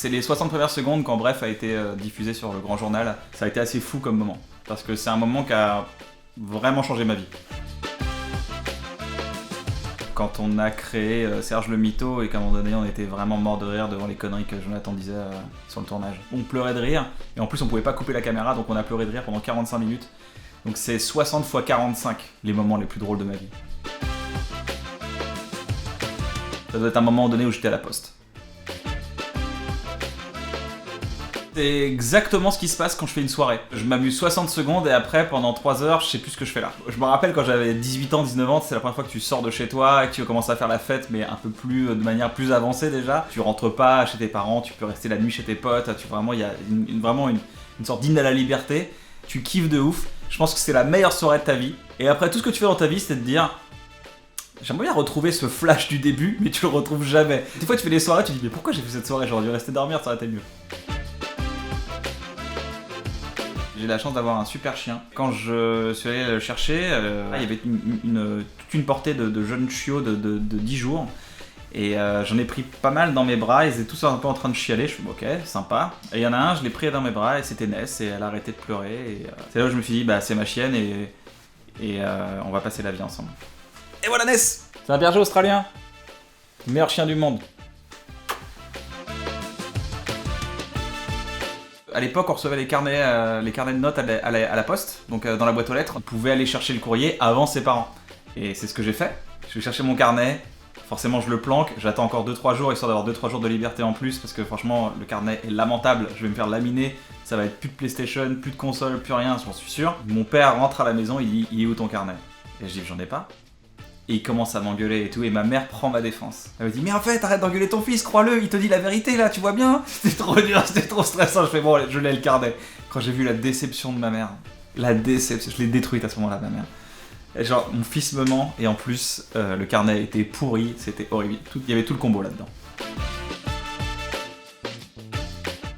C'est les 60 premières secondes quand Bref a été diffusé sur le grand journal. Ça a été assez fou comme moment. Parce que c'est un moment qui a vraiment changé ma vie. Quand on a créé Serge le Mytho et qu'à un moment donné on était vraiment mort de rire devant les conneries que Jonathan disait sur le tournage. On pleurait de rire et en plus on pouvait pas couper la caméra donc on a pleuré de rire pendant 45 minutes. Donc c'est 60 x 45 les moments les plus drôles de ma vie. Ça doit être un moment donné où j'étais à la poste. C'est exactement ce qui se passe quand je fais une soirée. Je m'amuse 60 secondes et après, pendant 3 heures, je sais plus ce que je fais là. Je me rappelle quand j'avais 18 ans, 19 ans, c'est la première fois que tu sors de chez toi et que tu commences à faire la fête, mais un peu plus, de manière plus avancée déjà. Tu rentres pas chez tes parents, tu peux rester la nuit chez tes potes, il y a vraiment une sorte d'hymne à la liberté. Tu kiffes de ouf. Je pense que c'est la meilleure soirée de ta vie. Et après, tout ce que tu fais dans ta vie, c'est de te dire... J'aimerais bien retrouver ce flash du début, mais tu le retrouves jamais. Des fois, tu fais des soirées, tu te dis, mais pourquoi j'ai fait cette soirée? J'aurais dû rester dormir, ça aurait été mieux. J'ai la chance d'avoir un super chien. Quand je suis allé le chercher, il y avait toute une portée de jeunes chiots de 10 jours. Et j'en ai pris pas mal dans mes bras, ils étaient tous un peu en train de chialer, je suis ok, sympa. Et il y en a un, je l'ai pris dans mes bras et c'était Ness et elle a arrêté de pleurer. Et c'est là où je me suis dit, bah c'est ma chienne et on va passer la vie ensemble. Et voilà Ness! C'est un berger australien, le meilleur chien du monde. À l'époque, on recevait les carnets de notes à la poste, donc dans la boîte aux lettres. On pouvait aller chercher le courrier avant ses parents. Et c'est ce que j'ai fait. Je vais chercher mon carnet, forcément je le planque, j'attends encore 2-3 jours, histoire d'avoir 2-3 jours de liberté en plus, parce que franchement, le carnet est lamentable. Je vais me faire laminer, ça va être plus de PlayStation, plus de console, plus rien, j'en suis sûr. Mon père rentre à la maison, il dit « Il est où ton carnet ?» Et je dis « J'en ai pas ». Et il commence à m'engueuler et tout, et ma mère prend ma défense. Elle me dit, mais en fait, arrête d'engueuler ton fils, crois-le, il te dit la vérité là, tu vois bien. C'était trop dur, c'était trop stressant, je fais bon, je l'ai le carnet. Quand j'ai vu la déception de ma mère, je l'ai détruite à ce moment-là, ma mère. Et genre, mon fils me ment, et en plus, le carnet était pourri, c'était horrible. Il y avait tout le combo là-dedans.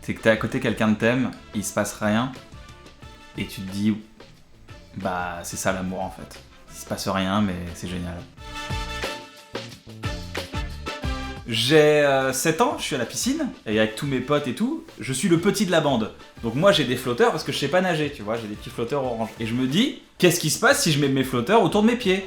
C'est que t'es à côté quelqu'un de t'aime, il se passe rien, et tu te dis, bah, c'est ça l'amour en fait. Il se passe rien, mais c'est génial. J'ai 7 ans, je suis à la piscine, et avec tous mes potes et tout, je suis le petit de la bande. Donc moi j'ai des flotteurs parce que je sais pas nager, tu vois, j'ai des petits flotteurs orange. Et je me dis, qu'est-ce qui se passe si je mets mes flotteurs autour de mes pieds?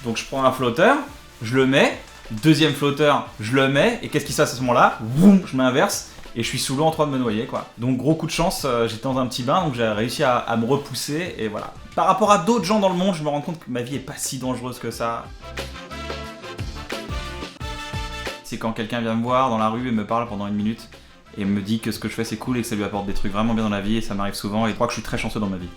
Donc je prends un flotteur, je le mets, deuxième flotteur, je le mets, et qu'est-ce qui se passe à ce moment-là? Boum, je m'inverse, et je suis sous l'eau en train de me noyer, quoi. Donc gros coup de chance, j'étais dans un petit bain, donc j'ai réussi à me repousser, et voilà. Par rapport à d'autres gens dans le monde, je me rends compte que ma vie est pas si dangereuse que ça. C'est quand quelqu'un vient me voir dans la rue et me parle pendant 1 minute, et me dit que ce que je fais c'est cool et que ça lui apporte des trucs vraiment bien dans la vie, et ça m'arrive souvent, et je crois que je suis très chanceux dans ma vie.